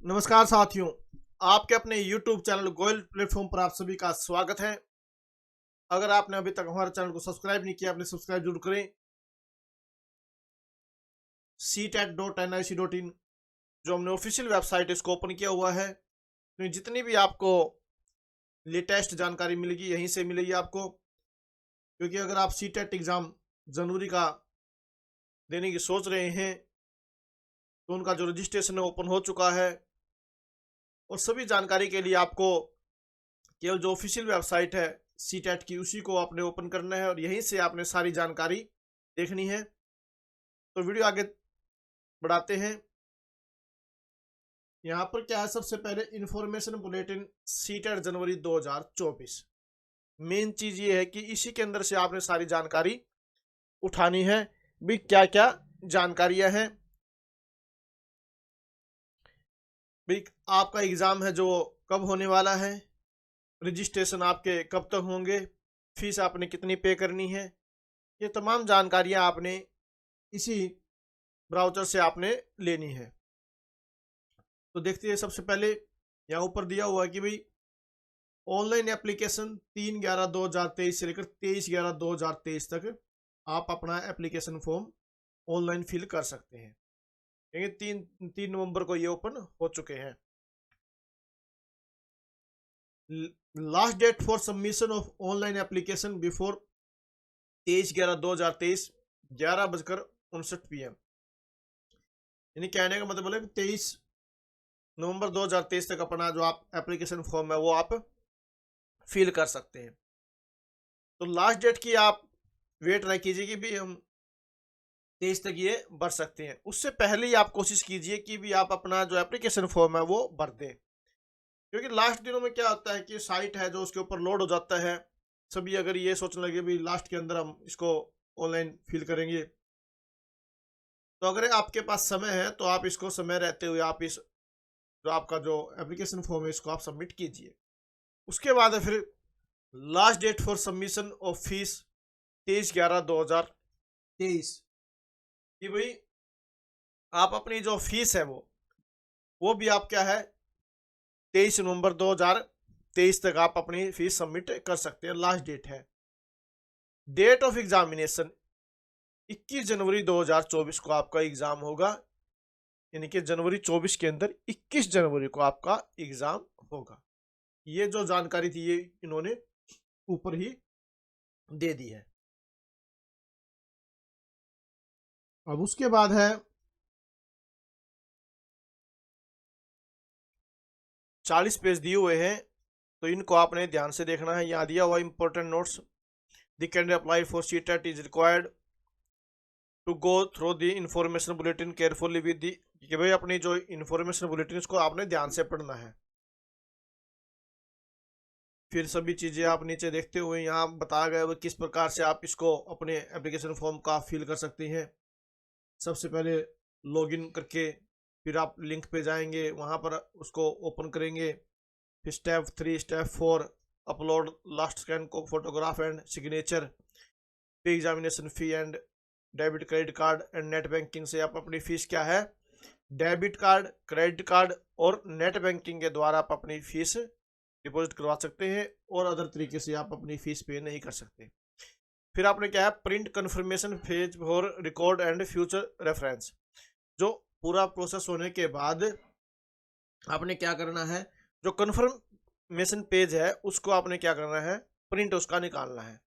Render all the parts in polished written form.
नमस्कार साथियों, आपके अपने YouTube चैनल गोयल प्लेटफॉर्म पर आप सभी का स्वागत है। अगर आपने अभी तक हमारे चैनल को सब्सक्राइब नहीं किया, आपने सब्सक्राइब जरूर करें। ctat.nic.in जो हमने ऑफिशियल वेबसाइट है इसको ओपन किया हुआ है। तो जितनी भी आपको लेटेस्ट जानकारी मिलेगी यहीं से मिलेगी आपको, क्योंकि अगर आप CTET एग्जाम जनवरी का देने की सोच रहे हैं तो उनका जो रजिस्ट्रेशन है ओपन हो चुका है। और सभी जानकारी के लिए आपको केवल जो ऑफिशियल वेबसाइट है CTET की उसी को आपने ओपन करना है और यहीं से आपने सारी जानकारी देखनी है। तो वीडियो आगे बढ़ाते हैं। यहाँ पर क्या है, सबसे पहले इंफॉर्मेशन बुलेटिन CTET जनवरी 2024। मेन चीज ये है कि इसी के अंदर से आपने सारी जानकारी उठानी है भी, क्या क्या जानकारियां हैं भी। आपका एग्जाम है जो कब होने वाला है, रजिस्ट्रेशन आपके कब तक होंगे, फीस आपने कितनी पे करनी है, ये तमाम जानकारियां आपने इसी ब्राउज़र से आपने लेनी है। तो देखते हैं, सबसे पहले यहाँ ऊपर दिया हुआ है कि भाई ऑनलाइन एप्लीकेशन 3/11/2023 से लेकर 23/11/2023 तक आप अपना एप्लीकेशन फॉर्म ऑनलाइन फिल कर सकते हैं। देखिए 3 नवंबर को ये ओपन हो चुके हैं। Last date for submission of online application before 23/11/2023 11:59 PM। यानी कहने का मतलब है कि 23 नवंबर 2023 तक अपना जो आप एप्लीकेशन फॉर्म है वो आप फिल कर सकते हैं। तो लास्ट डेट की आप वेट ना कीजिए कि भी हम 23 तक ये भर सकते हैं, उससे पहले ही आप कोशिश कीजिए कि भी आप अपना जो एप्लीकेशन फॉर्म है वो भर दें। क्योंकि लास्ट दिनों में क्या होता है कि साइट है जो उसके ऊपर लोड हो जाता है, सभी अगर ये सोचने लगे भी लास्ट के अंदर हम इसको ऑनलाइन फिल करेंगे, तो अगर आपके पास समय है तो आप इसको समय रहते हुए आप इस जो आपका जो एप्लीकेशन फॉर्म है इसको आप सबमिट कीजिए। उसके बाद है फिर last date for submission of fees 23/11/2023 कि भाई आप अपनी जो फीस है वो भी आप क्या है 23 नवंबर 2023 तक आप अपनी फीस सबमिट कर सकते हैं। लास्ट डेट है। डेट ऑफ एग्जामिनेशन 21 जनवरी 2024 को आपका एग्जाम होगा, यानी कि जनवरी 24 के अंदर 21 जनवरी को आपका एग्जाम होगा। ये जो जानकारी थी ये इन्होंने ऊपर ही दे दी है। अब उसके बाद है 40 पेज दिए हुए हैं, तो इनको आपने ध्यान से देखना है। यहाँ दिया हुआ important notes, the candidate apply for CTET is required to go through the information bulletin carefully with the, कि भाई अपनी जो इंफॉर्मेशन बुलेटिन इसको आपने ध्यान से पढ़ना है। फिर सभी चीज़ें आप नीचे देखते हुए यहाँ बताया गया है किस प्रकार से आप इसको अपने एप्लीकेशन फॉर्म का फिल कर सकते हैं। सबसे पहले लॉगिन करके फिर आप लिंक पे जाएंगे, वहाँ पर उसको ओपन करेंगे। फिर step 3 step 4 upload last scan को फोटोग्राफ एंड सिग्नेचर, पे examination fee and debit credit card and net banking से आप अपनी फीस क्या है डेबिट कार्ड क्रेडिट कार्ड और नेट बैंकिंग के द्वारा आप अपनी फीस डिपॉजिट करवा सकते हैं, और अदर तरीके से आप अपनी फीस पे नहीं कर सकते। फिर आपने क्या है print conformation page for record and future reference, जो पूरा प्रोसेस होने के बाद आपने क्या करना है, जो कन्फर्मेशन पेज है उसको आपने क्या करना है प्रिंट उसका निकालना है।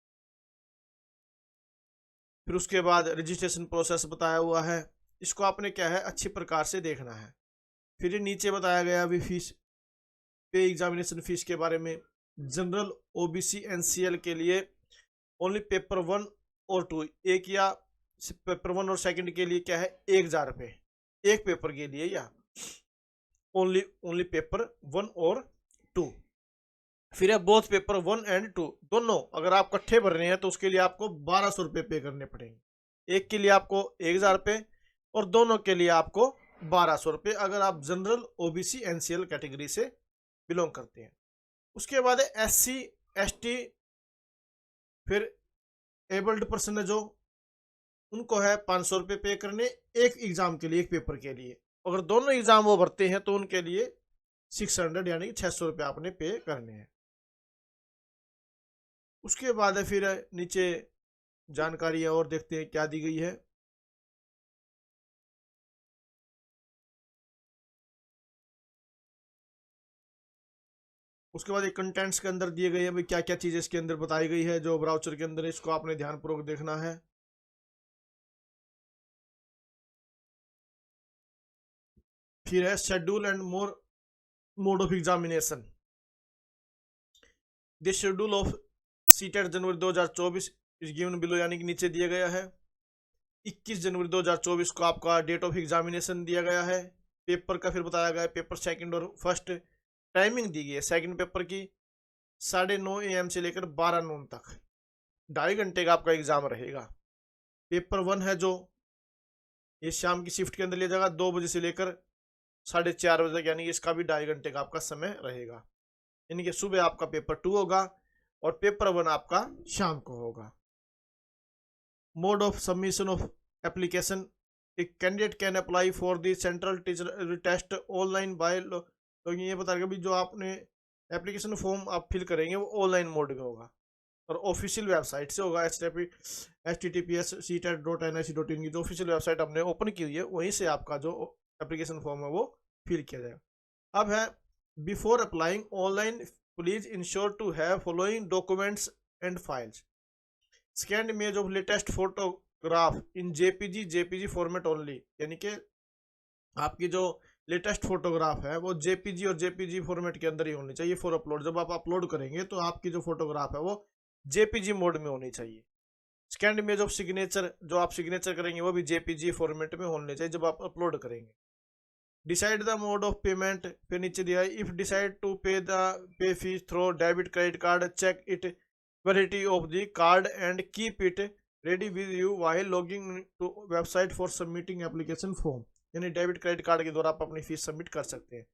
फिर उसके बाद रजिस्ट्रेशन प्रोसेस बताया हुआ है, इसको आपने क्या है अच्छी प्रकार से देखना है। फिर ये नीचे बताया गया अभी फीस पे एग्जामिनेशन फीस के बारे में। जनरल OBC NCL के लिए ओनली पेपर 1 और 2, एक या पेपर 1 और सेकंड के लिए क्या है 1000 रुपये एक पेपर के लिए, या ओनली पेपर 1 और 2। फिर है बोथ पेपर 1 एंड 2 दोनों अगर आप इकट्ठे भर रहे हैं तो उसके लिए आपको 1200 रुपये पे करने पड़ेंगे। एक के लिए आपको 1000 रुपये और दोनों के लिए आपको 1200 रुपये, अगर आप जनरल OBC NCL कैटेगरी से बिलोंग करते हैं। उसके बाद है SC ST फिर एबल्ड पर्सन है जो, उनको है 500 रुपये पे करने एक एग्जाम के लिए एक पेपर के लिए। अगर दोनों एग्जाम वो भरते हैं तो उनके लिए 600 यानी कि 600 रुपये आपने पे करने हैं। उसके बाद है फिर नीचे जानकारी और देखते हैं क्या दी गई है। उसके बाद एक कंटेंट्स के अंदर दिए गए हैं भाई क्या क्या चीज़ इसके अंदर बताई गई है जो ब्राउचर के अंदर, इसको आपने ध्यानपूर्वक देखना है। फिर है schedule and more mode of examination. This schedule of CTET January 2024 इस गिवन बिलो यानी कि नीचे दिया गया है। 21 जनवरी 2024 को आपका डेट ऑफ एग्जामिनेशन दिया गया है। पेपर का फिर बताया गया है, पेपर सेकंड और फर्स्ट। टाइमिंग दी गई है सेकंड पेपर की 9:30 AM से लेकर 12 नून तक, 2.5 घंटे का आपका एग्जाम रहेगा। पेपर 1 है जो ये शाम की शिफ्ट के अंदर लिया जाएगा 2 बजे से लेकर 4:30 बजे तक, यानी कि इसका भी 2.5 घंटे का आपका समय रहेगा। यानी कि सुबह आपका पेपर 2 होगा और पेपर 1 आपका शाम को होगा। Mode of submission of application, एक candidate can apply for the central teacher test online by, तो ये बताएगा भी जो आपने एप्लीकेशन फॉर्म आप फिल करेंगे वो ऑनलाइन मोड में होगा और ऑफिशियल वेबसाइट से होगा। https://ctet.nic.in की जो ऑफिशियल वेबसाइट हमने ओपन की हुई है वहीं से आपका जो एप्लीकेशन फॉर्म है वो फिल किया जाएगा। अब है before applying online please ensure to have following documents and files. Scan image of latest photograph in JPG format only, यानी कि आपकी जो लेटेस्ट फोटोग्राफ है वो जेपीजी और जेपीजी फॉर्मेट के अंदर ही होनी चाहिए फॉर अपलोड। जब आप अपलोड करेंगे तो आपकी जो फोटोग्राफ है वो जेपीजी मोड में होनी चाहिए। स्कैन इमेज ऑफ सिग्नेचर, जो आप सिग्नेचर करेंगे वो भी जेपीजी फॉर्मेट में होने चाहिए जब आप अपलोड करेंगे। Decide the mode of payment, फिर नीचे दिया है if decide to pay fees through debit credit card, check it validity of the card and keep it ready with you while logging to website for submitting application form. यानी debit credit card के द्वारा आप अपनी fees submit कर सकते हैं।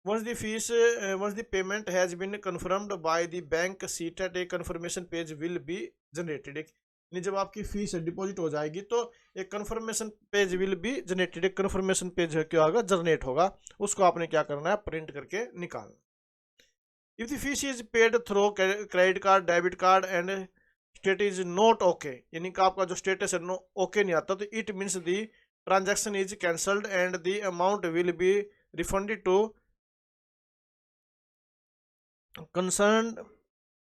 Once the payment has been confirmed by the bank सीटेट a confirmation page will be generated. यानी जब आपकी फीस डिपॉजिट हो जाएगी तो एक confirmation page will be generated, एक कंफर्मेशन पेज क्या होगा, जनरेट होगा। उसको आपने क्या करना है, प्रिंट करके निकालना। If the fees is paid through credit card debit card and state is not okay, यानी कि आपका जो स्टेटस है ओके नहीं आता, तो it means the transaction is cancelled and the amount will be refunded to concern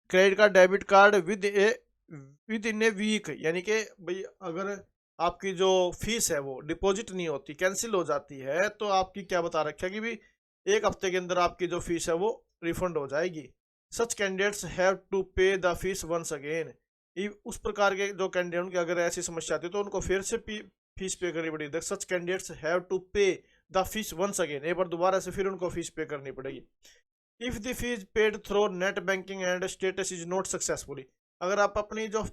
credit card debit card within a week. यानी कि भाई अगर आपकी जो फीस है वो डिपॉजिट नहीं होती, कैंसिल हो जाती है, तो आपकी क्या बता रखा है कि भाई 1 हफ्ते के अंदर आपकी जो फीस है वो रिफंड हो जाएगी। सच कैंडिडेट्स हैव टू पे द फीस वंस अगेन। उस प्रकार के जो कैंडिडेट की अगर ऐसी समस्या आती है तो उनको फिर से फीस पे करनी पड़ेगी। सच कैंडिडेट्स हैव टू पे द फीस वंस अगेन, एक बार दोबारा से फिर उनको फीस पे करनी पड़ेगी। If the fees paid through net banking and status is not successfully, अगर आप अपनी जो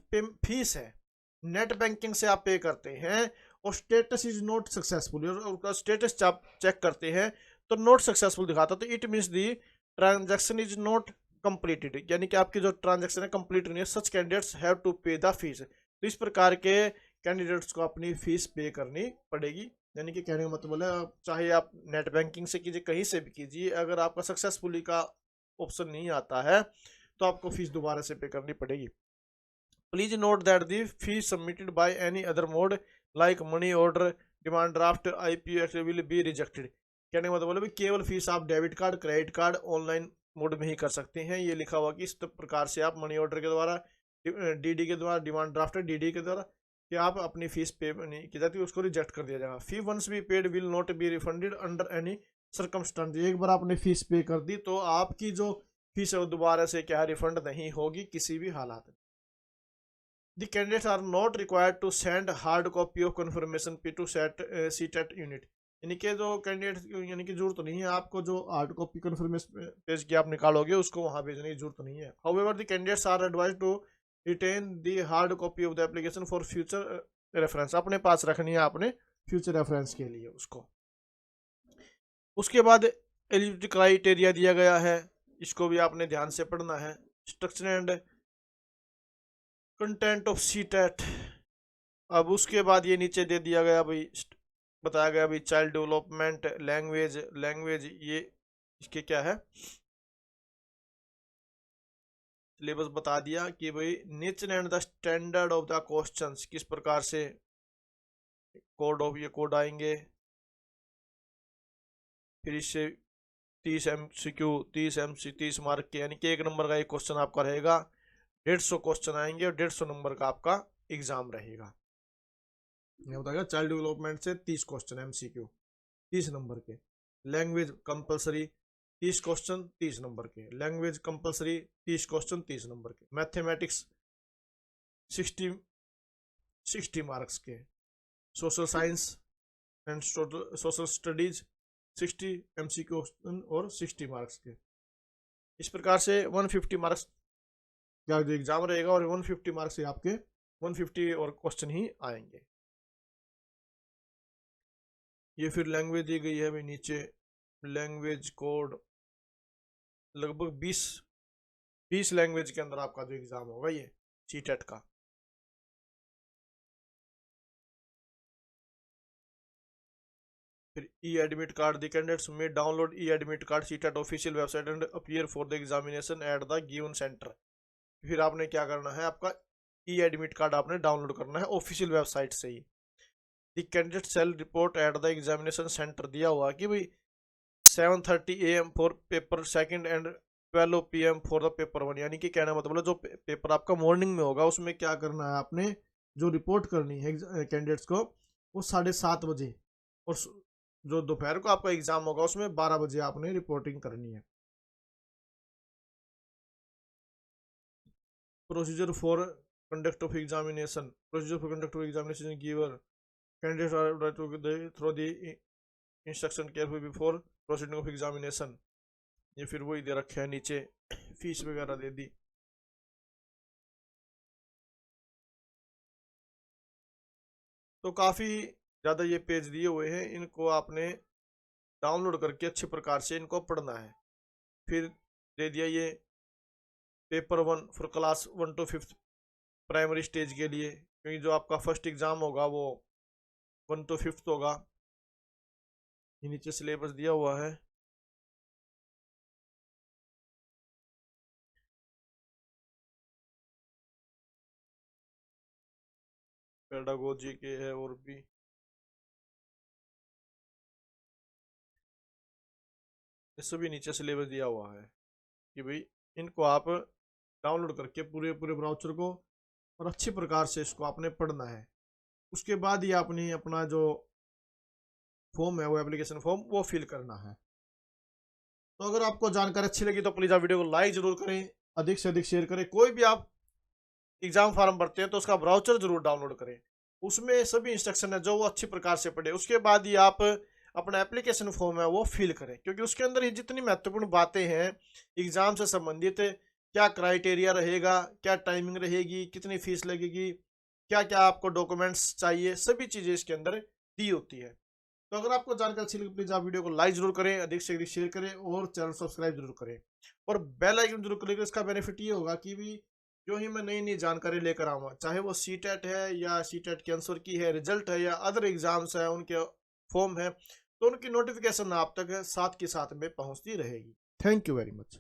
फीस है नेट बैंकिंग से आप पे करते हैं और स्टेटस इज नॉट सक्सेसफुल और उसका स्टेटस आप चेक करते हैं तो नॉट सक्सेसफुल दिखाता, तो it means the transaction is not completed, यानी कि आपकी जो ट्रांजैक्शन है कंप्लीट नहीं है। सच कैंडिडेट्स हैव टू पे द फीस, तो इस प्रकार के कैंडिडेट्स को अपनी फीस पे करनी पड़ेगी। यानी कि कहने का मतलब है चाहे आप नेट बैंकिंग से कीजिए कहीं से भी कीजिए, अगर आपका सक्सेसफुली का ऑप्शन नहीं आता है तो आपको फीस दोबारा से पे करनी पड़ेगी। Please note that the fees submitted by any other mode like money order demand draft IPS will be rejected. कहने का मतलब है केवल फीस आप debit card credit card online mode में ही कर सकते हैं। ये लिखा हुआ कि इस प्रकार से आप मनी ऑर्डर के द्वारा, DD के द्वारा, डिमांड ड्राफ्ट DD के द्वारा कि आप अपनी फीस पे नहीं की जाती, उसको रिजेक्ट कर दिया जाएगा। Fee once be paid will not be refunded under any circumstance. एक बार आपने फीस पे कर दी तो आपकी जो फीस है वो दोबारा से क्या रिफंड नहीं होगी किसी भी हालात में। The candidates are not required to send hard copy of confirmation P to CTET unit, यानी कि जो कैंडिडेट यानी कि जरूरत नहीं है आपको जो हार्ड कॉपी कन्फर्मेशन पेज की आप निकालोगे उसको वहां भेजने की जरूरत नहीं है। However, the candidates are advised to retain the hard copy of the application for future reference, अपने पास रखनी है आपने फ्यूचर रेफरेंस के लिए उसको। उसके बाद एलिजिबिलिटी क्राइटेरिया दिया गया है, इसको भी आपने ध्यान से पढ़ना है। Structure and content of CTET, अब उसके बाद ये नीचे दे दिया गया भाई बताया गया अभी चाइल्ड डेवलपमेंट, लैंग्वेज ये इसके क्या है, सिलेबस बता दिया कि भाई nature and the standard of the questions, किस प्रकार से कोड आएंगे। फिर इससे 30 मार्क के, यानी कि 1 नंबर का एक क्वेश्चन आपका रहेगा, 150 क्वेश्चन आएंगे और 150 नंबर का आपका एग्जाम रहेगा। ये बताएगा चाइल्ड डेवलपमेंट से 30 क्वेश्चन MCQ 30 नंबर के, लैंग्वेज कंपलसरी 30 क्वेश्चन 30 नंबर के, लैंग्वेज कंपलसरी 30 क्वेश्चन 30 नंबर के, मैथमेटिक्स 60 मार्क्स के, social science and social studies 60 MCQ और 60 मार्क्स के। इस प्रकार से 150 मार्क्स का जो एग्जाम रहेगा और 150 मार्क्स से आपके 150 और क्वेश्चन ही आएंगे। ये फिर लैंग्वेज दी गई है भाई नीचे, लैंग्वेज कोड लगभग 20 लैंग्वेज के अंदर आपका जो एग्जाम होगा ये सीटेट का। फिर e admit card, the candidates may download e admit card CTET official website and appear for the examination at the given centre. फिर आपने क्या करना है, आपका ई एडमिट कार्ड आपने डाउनलोड करना है ऑफिशियल वेबसाइट से ही। The candidate shall report at the examination centre दिया हुआ कि भाई 7:30 AM for paper second and 12 PM for the paper 1, यानी कि कहना मतलब जो पेपर आपका मॉर्निंग में होगा उसमें क्या करना है, आपने जो रिपोर्ट करनी है कैंडिडेट्स को वो 7:30 बजे, और जो दोपहर को आपका एग्जाम होगा उसमें 12 बजे आपने रिपोर्टिंग करनी है। Procedure for conduct of examination, गिवर candidate are to through the instruction careful before proceeding of examination. ये फिर वही दे रखे हैं नीचे, फीस वगैरह दे दी। तो काफ़ी ज़्यादा ये पेज दिए हुए हैं, इनको आपने डाउनलोड करके अच्छे प्रकार से इनको पढ़ना है। फिर दे दिया ये paper 1 for class 1 to 5 primary stage के लिए, क्योंकि जो आपका फर्स्ट एग्ज़ाम होगा वो 1 to 5 होगा। ये नीचे सिलेबस दिया हुआ है। पेडागोजी के है और भी, ये सभी नीचे सिलेबस दिया हुआ है कि भाई इनको आप डाउनलोड करके पूरे ब्राउचर को और अच्छी प्रकार से इसको आपने पढ़ना है। उसके बाद ही आपने अपना जो फॉर्म है वो एप्लीकेशन फॉर्म वो फिल करना है। तो अगर आपको जानकारी अच्छी लगी तो प्लीज़ आप वीडियो को लाइक जरूर करें, अधिक से अधिक शेयर करें। कोई भी आप एग्जाम फॉर्म भरते हैं तो उसका ब्राउचर जरूर डाउनलोड करें, उसमें सभी इंस्ट्रक्शन है जो वो अच्छी प्रकार से पढ़े। उसके बाद ही आप अपना एप्लीकेशन फॉर्म है वो फिल करें, क्योंकि उसके अंदर ही जितनी महत्वपूर्ण बातें हैं एग्जाम से संबंधित, क्या क्राइटेरिया रहेगा, क्या टाइमिंग रहेगी, कितनी फीस लगेगी, क्या क्या आपको डॉक्यूमेंट्स चाहिए, सभी चीज़ें इसके अंदर दी होती है। तो अगर आपको जानकारी अच्छी लगी प्लीज़ आप वीडियो को लाइक जरूर करें, अधिक से अधिक शेयर करें और चैनल सब्सक्राइब जरूर करें और बेल आइकन जरूर क्लिक करें। इसका बेनिफिट ये होगा कि भी जो ही मैं नई नई जानकारी लेकर आऊँगा, चाहे वो सीटेट है या सीटेट के आंसर की है रिजल्ट है या अदर एग्जाम्स है उनके फॉर्म है, तो उनकी नोटिफिकेशन आप तक साथ के साथ में पहुँचती रहेगी। Thank you very much.